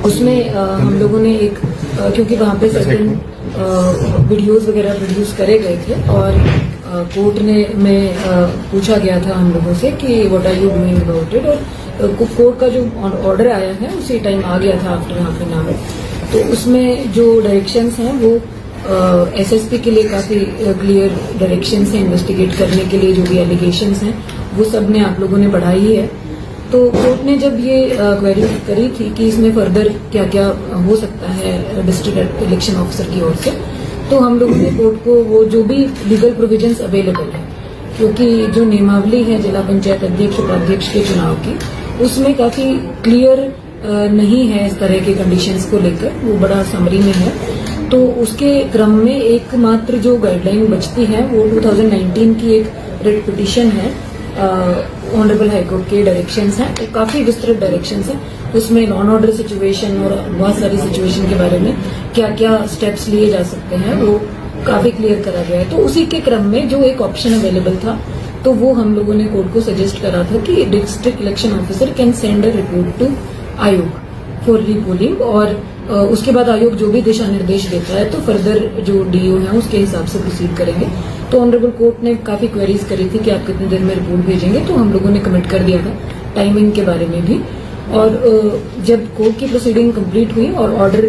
उसमें हम लोगों ने एक क्योंकि वहाँ पे सर्टेन वीडियोस वगैरह प्रोड्यूस करे गए थे और कोर्ट में पूछा गया था हम लोगों से कि what are you doing about it, और कोर्ट का जो ऑर्डर आया है उसी टाइम आ गया था आफ्टर हाफ एन आवर। तो उसमें जो डायरेक्शंस हैं वो एसएसपी के लिए काफी क्लियर डायरेक्शंस हैं इन्वेस्टिगेट करने के लिए। जो भी एलिगेशंस हैं वो सब ने आप लोगों ने बढ़ाई है। तो कोर्ट ने जब ये क्वेरी करी थी कि इसमें फर्दर क्या क्या हो सकता है डिस्ट्रिक्ट इलेक्शन ऑफिसर की ओर से, तो हम लोगों ने कोर्ट को वो जो भी लीगल प्रोविजंस अवेलेबल है, क्योंकि जो नियमावली है जिला पंचायत अध्यक्ष उपाध्यक्ष के चुनाव की, उसमें काफी क्लियर नहीं है इस तरह के कंडीशंस को लेकर, वो बड़ा समरी में है। तो उसके क्रम में एकमात्र जो गाइडलाइन बचती है वो 2019 की एक रिट पिटीशन है, ऑनरेबल हाईकोर्ट के डायरेक्शंस हैं, तो काफी विस्तृत डायरेक्शंस हैं। उसमें लॉ एंड ऑर्डर सिचुएशन और बहुत सारी सिचुएशन के बारे में क्या क्या स्टेप्स लिए जा सकते हैं वो काफी क्लियर करा गया है। तो उसी के क्रम में जो एक ऑप्शन अवेलेबल था, तो वो हम लोगों ने कोर्ट को सजेस्ट करा था कि district election officer can send a report to आयोग फॉर रीपोलिंग, और उसके बाद आयोग जो भी दिशा निर्देश देता है तो फर्दर जो डीओ है उसके हिसाब से प्रोसीड करेंगे। तो ऑनरेबल कोर्ट ने काफी क्वेरीज करी थी कि आप कितने दिन में रिपोर्ट भेजेंगे, तो हम लोगों ने कमिट कर दिया था टाइमिंग के बारे में भी। और जब कोर्ट की प्रोसीडिंग कंप्लीट हुई और ऑर्डर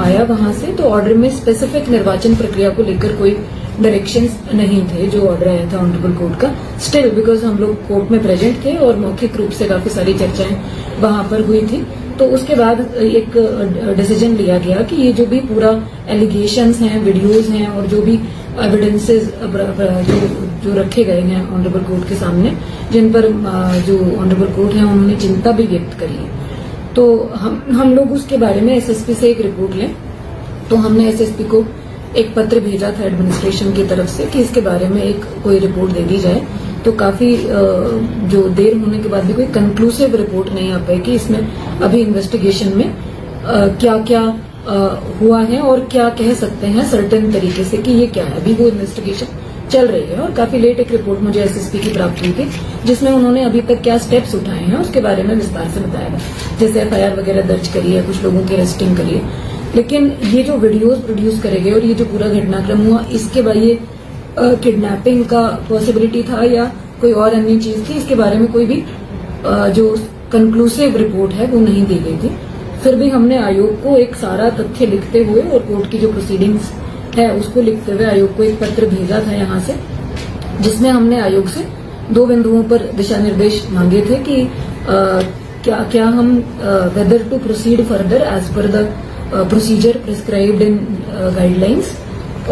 आया वहां से, तो ऑर्डर में स्पेसिफिक निर्वाचन प्रक्रिया को लेकर कोई डायरेक्शंस नहीं थे जो ऑर्डर आया था ऑनरेबल कोर्ट का। स्टिल बिकॉज हम लोग कोर्ट में प्रेजेंट थे और मौखिक रूप से काफी सारी चर्चाएं वहां पर हुई थी, तो उसके बाद एक डिसीजन लिया गया कि ये जो भी पूरा एलिगेशंस हैं, वीडियोस हैं और जो भी एविडेंसेस जो रखे गए हैं ऑनरेबल कोर्ट के सामने, जिन पर जो ऑनरेबल कोर्ट है उन्होंने चिंता भी व्यक्त करी है, तो हम लोग उसके बारे में एसएसपी से एक रिपोर्ट लें। तो हमने एसएसपी को एक पत्र भेजा था एडमिनिस्ट्रेशन की तरफ से कि इसके बारे में एक कोई रिपोर्ट दे दी जाए। तो काफी जो देर होने के बाद भी कोई कंक्लूसिव रिपोर्ट नहीं आ पाई कि इसमें अभी इन्वेस्टिगेशन में क्या क्या हुआ है और क्या कह सकते हैं सर्टेन तरीके से कि ये क्या है। अभी वो इन्वेस्टिगेशन चल रही है और काफी लेट एक रिपोर्ट मुझे एसएसपी की प्राप्त हुई थी, जिसमें उन्होंने अभी तक क्या स्टेप्स उठाए हैं उसके बारे में विस्तार से बताया, जैसे एफआईआर वगैरह दर्ज करी है, कुछ लोगों की अरेस्टिंग करी है। लेकिन ये जो वीडियोज प्रोड्यूस करे गए और ये जो पूरा घटनाक्रम हुआ, इसके बाद ये किडनैपिंग का पॉसिबिलिटी था या कोई और अन्य चीज थी, इसके बारे में कोई भी जो कंक्लूसिव रिपोर्ट है वो नहीं दी गई थी। फिर भी हमने आयोग को एक सारा तथ्य लिखते हुए और कोर्ट की जो प्रोसीडिंग्स है उसको लिखते हुए आयोग को एक पत्र भेजा था यहाँ से, जिसमें हमने आयोग से 2 बिंदुओं पर दिशा निर्देश मांगे थे कि क्या हम whether to proceed further as per the procedure prescribed in guidelines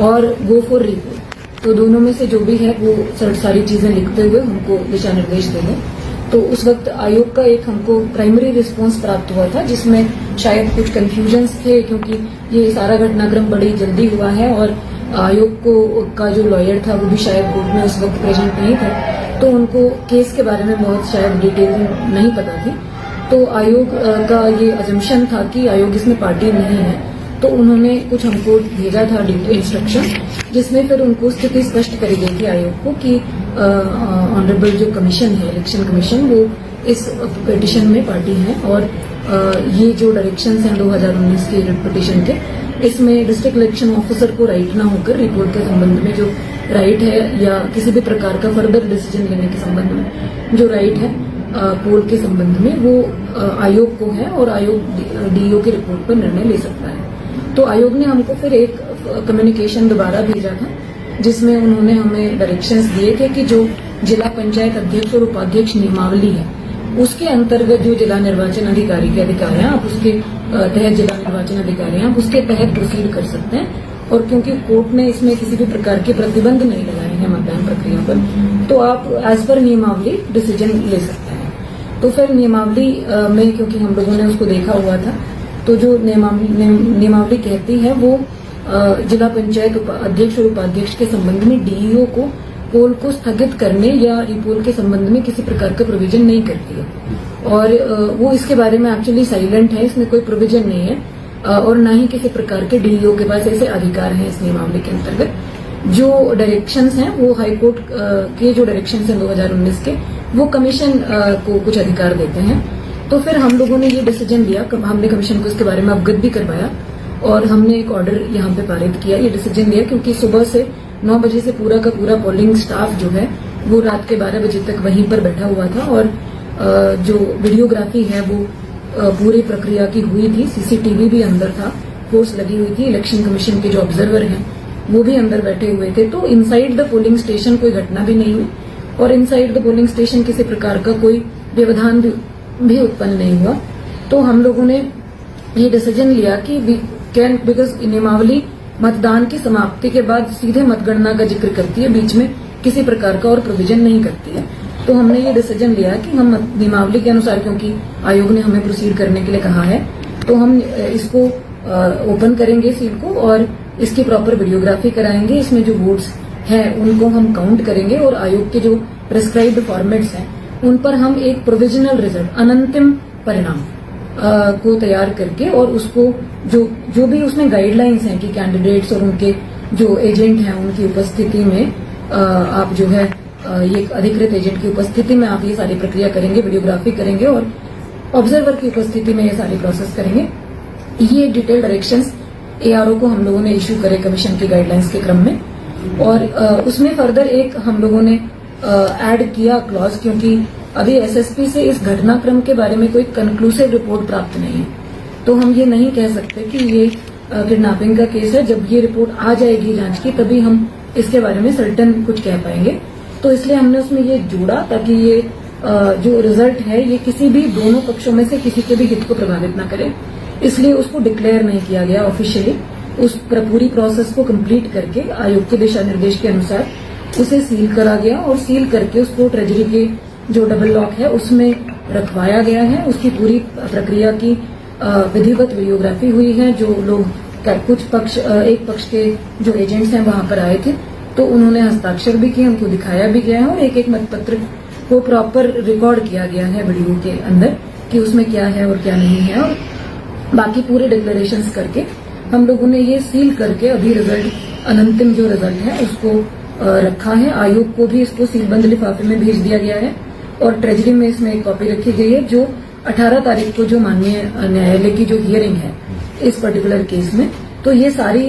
और गो फॉर रिपोर्ट। तो दोनों में से जो भी है वो सारी चीजें लिखते हुए हमको दिशा निर्देश दे दें। तो उस वक्त आयोग का एक हमको प्राइमरी रिस्पांस प्राप्त हुआ था, जिसमें शायद कुछ कंफ्यूजन्स थे, क्योंकि ये सारा घटनाक्रम बड़ी जल्दी हुआ है और आयोग को का जो लॉयर था वो भी शायद कोर्ट में उस वक्त प्रेजेंट नहीं था, तो उनको केस के बारे में बहुत शायद डिटेल नहीं पता थी। तो आयोग का ये अजम्पशन था कि आयोग इसमें पार्टी नहीं है, तो उन्होंने कुछ हमको भेजा था इंस्ट्रक्शन, जिसमें फिर उनको स्थिति स्पष्ट करी गई थी आयोग को कि ऑनरेबल जो कमीशन है इलेक्शन कमीशन, वो इस पिटीशन में पार्टी है और ये जो डायरेक्शंस हैं 2019 के पिटीशन के, इसमें डिस्ट्रिक्ट इलेक्शन ऑफिसर को राइट ना होकर रिपोर्ट के संबंध में जो राइट है या किसी भी प्रकार का फर्दर डिसीजन लेने के संबंध में जो राइट है पोल के संबंध में, वो आयोग को है और आयोग डीओ की रिपोर्ट पर निर्णय ले सकता है। तो आयोग ने हमको फिर एक कम्युनिकेशन दोबारा भेजा था, जिसमें उन्होंने हमें डायरेक्शंस दिए थे कि जो जिला पंचायत अध्यक्ष और उपाध्यक्ष नियमावली है उसके अंतर्गत जो जिला निर्वाचन अधिकारी के अधिकार हैं, आप उसके तहत जिला निर्वाचन अधिकारी हैं, आप उसके तहत प्रोसीड कर सकते हैं। और क्योंकि कोर्ट ने इसमें किसी भी प्रकार के प्रतिबंध नहीं लगाए हैं मतदान प्रक्रिया पर, तो आप एज पर नियमावली डिसीजन ले सकते हैं। तो फिर नियमावली में क्योंकि हम लोगों ने उसको देखा हुआ था, तो जो नियमावली कहती है वो जिला पंचायत अध्यक्ष और उपाध्यक्ष के संबंध में डीईओ को पोल को स्थगित करने या रिपोल के संबंध में किसी प्रकार का प्रोविजन नहीं करती है, और वो इसके बारे में एक्चुअली साइलेंट है, इसमें कोई प्रोविजन नहीं है और न ही किसी प्रकार के डीईओ के पास ऐसे अधिकार हैं इस नियमावली के अंतर्गत। जो डायरेक्शंस हैं वो हाईकोर्ट के जो डायरेक्शंस हैं 2019 के, वो कमीशन को कुछ अधिकार देते हैं। तो फिर हम लोगों ने ये डिसीजन लिया, हमने कमीशन को इसके बारे में अवगत भी करवाया और हमने एक ऑर्डर यहाँ पे पारित किया, ये डिसीजन लिया क्योंकि सुबह से 9 बजे से पूरा का पूरा पोलिंग स्टाफ जो है वो रात के 12 बजे तक वहीं पर बैठा हुआ था और जो वीडियोग्राफी है वो पूरी प्रक्रिया की हुई थी। सीसीटीवी भी अंदर था, फोर्स लगी हुई थी, इलेक्शन कमीशन के जो ऑब्जर्वर हैं वो भी अंदर बैठे हुए थे। तो इनसाइड द पोलिंग स्टेशन कोई घटना भी नहीं हुई और इनसाइड द पोलिंग स्टेशन किसी प्रकार का कोई व्यवधान भी उत्पन्न नहीं हुआ। तो हम लोगों ने ये डिसीजन लिया कि वी कैन, बिकॉज नियमावली मतदान की समाप्ति के बाद सीधे मतगणना का जिक्र करती है, बीच में किसी प्रकार का और प्रोविजन नहीं करती है। तो हमने ये डिसीजन लिया कि हम नियमावली के अनुसार, क्योंकि आयोग ने हमें प्रोसीड करने के लिए कहा है, तो हम इसको ओपन करेंगे सील को और इसकी प्रॉपर वीडियोग्राफी कराएंगे। इसमें जो वोट्स हैं उनको हम काउंट करेंगे और आयोग के जो प्रिस्क्राइब्ड फॉर्मेट्स हैं उन पर हम एक प्रोविजनल रिजल्ट, अनंतिम परिणाम को तैयार करके और उसको जो भी उसमें गाइडलाइंस हैं कि कैंडिडेट्स और उनके जो एजेंट हैं उनकी उपस्थिति में आप जो है ये अधिकृत एजेंट की उपस्थिति में आप ये सारी प्रक्रिया करेंगे, वीडियोग्राफी करेंगे और ऑब्जर्वर की उपस्थिति में ये सारी प्रोसेस करेंगे। ये डिटेल डायरेक्शंस एआरओ को हम लोगों ने इश्यू करे कमीशन की गाइडलाइंस के क्रम में और उसमें फर्दर एक हम लोगों ने ऐड किया क्लॉज, क्योंकि अभी एसएसपी से इस घटनाक्रम के बारे में कोई कंक्लूसिव रिपोर्ट प्राप्त नहीं है, तो हम ये नहीं कह सकते कि ये किडनैपिंग का केस है। जब ये रिपोर्ट आ जाएगी जांच की तभी हम इसके बारे में सर्टेन कुछ कह पाएंगे। तो इसलिए हमने उसमें ये जोड़ा ताकि ये जो रिजल्ट है ये किसी भी दोनों पक्षों में से किसी के भी हित को प्रभावित न करे, इसलिए उसको डिक्लेयर नहीं किया गया ऑफिशियली। उस पूरी प्रोसेस को कंप्लीट करके आयोग के दिशा निर्देश के अनुसार उसे सील करा गया और सील करके उसको ट्रेजरी के जो डबल लॉक है उसमें रखवाया गया है। उसकी पूरी प्रक्रिया की विधिवत वीडियोग्राफी हुई है। जो लोग कुछ पक्ष, एक पक्ष के जो एजेंट्स हैं वहां पर आए थे तो उन्होंने हस्ताक्षर भी किए, उनको दिखाया भी गया है और एक एक मतपत्र को प्रॉपर रिकॉर्ड किया गया है वीडियो के अंदर कि उसमें क्या है और क्या नहीं है। और बाकी पूरे डिक्लेरेशंस करके हम लोगों ने ये सील करके अभी रिजल्ट, अनंतिम जो रिजल्ट है उसको रखा है। आयोग को भी इसको सीलबंद लिफाफे में भेज दिया गया है और ट्रेजरी में इसमें एक कॉपी रखी गई है जो 18 तारीख को जो माननीय न्यायालय की जो हियरिंग है इस पर्टिकुलर केस में, तो ये सारी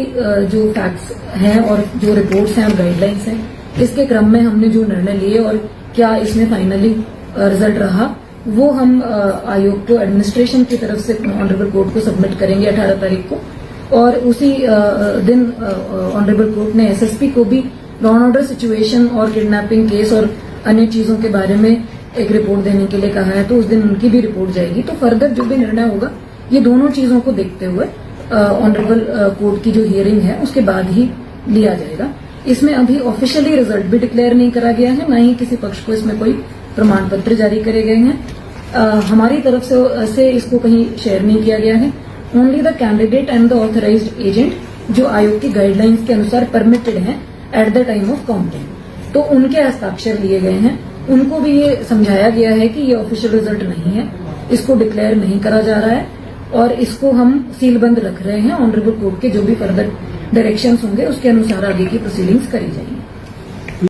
जो फैक्ट्स हैं और जो रिपोर्ट्स हैं और गाइडलाइंस हैं इसके क्रम में हमने जो निर्णय लिए और क्या इसमें फाइनली रिजल्ट रहा वो हम आयोग को एडमिनिस्ट्रेशन की तरफ से ऑनरेबल कोर्ट को सबमिट करेंगे 18 तारीख को। और उसी दिन ऑनरेबल कोर्ट ने एसएसपी को भी लॉ एंड ऑर्डर सिचुएशन और किडनैपिंग केस और अन्य चीजों के बारे में एक रिपोर्ट देने के लिए कहा है, तो उस दिन उनकी भी रिपोर्ट जाएगी। तो फर्दर जो भी निर्णय होगा ये दोनों चीजों को देखते हुए ऑनरेबल कोर्ट की जो हियरिंग है उसके बाद ही लिया जाएगा। इसमें अभी ऑफिशियली रिजल्ट भी डिक्लेयर नहीं करा गया है, ना ही किसी पक्ष को इसमें कोई प्रमाण पत्र जारी करे गए हैं। हमारी तरफ से इसको कहीं शेयर नहीं किया गया है। Only the candidate and the authorised agent जो आयोग की गाइडलाइंस के अनुसार परमिटेड हैं at the time of counting, तो उनके हस्ताक्षर लिए गए हैं। उनको भी ये समझाया गया है कि ये ऑफिशियल रिजल्ट नहीं है, इसको डिक्लेयर नहीं करा जा रहा है और इसको हम सीलबंद रख रहे हैं। ऑनरेबल कोर्ट के जो भी फर्दर डायरेक्शंस होंगे उसके अनुसार आगे की प्रोसीडिंग्स करी जाएंगी।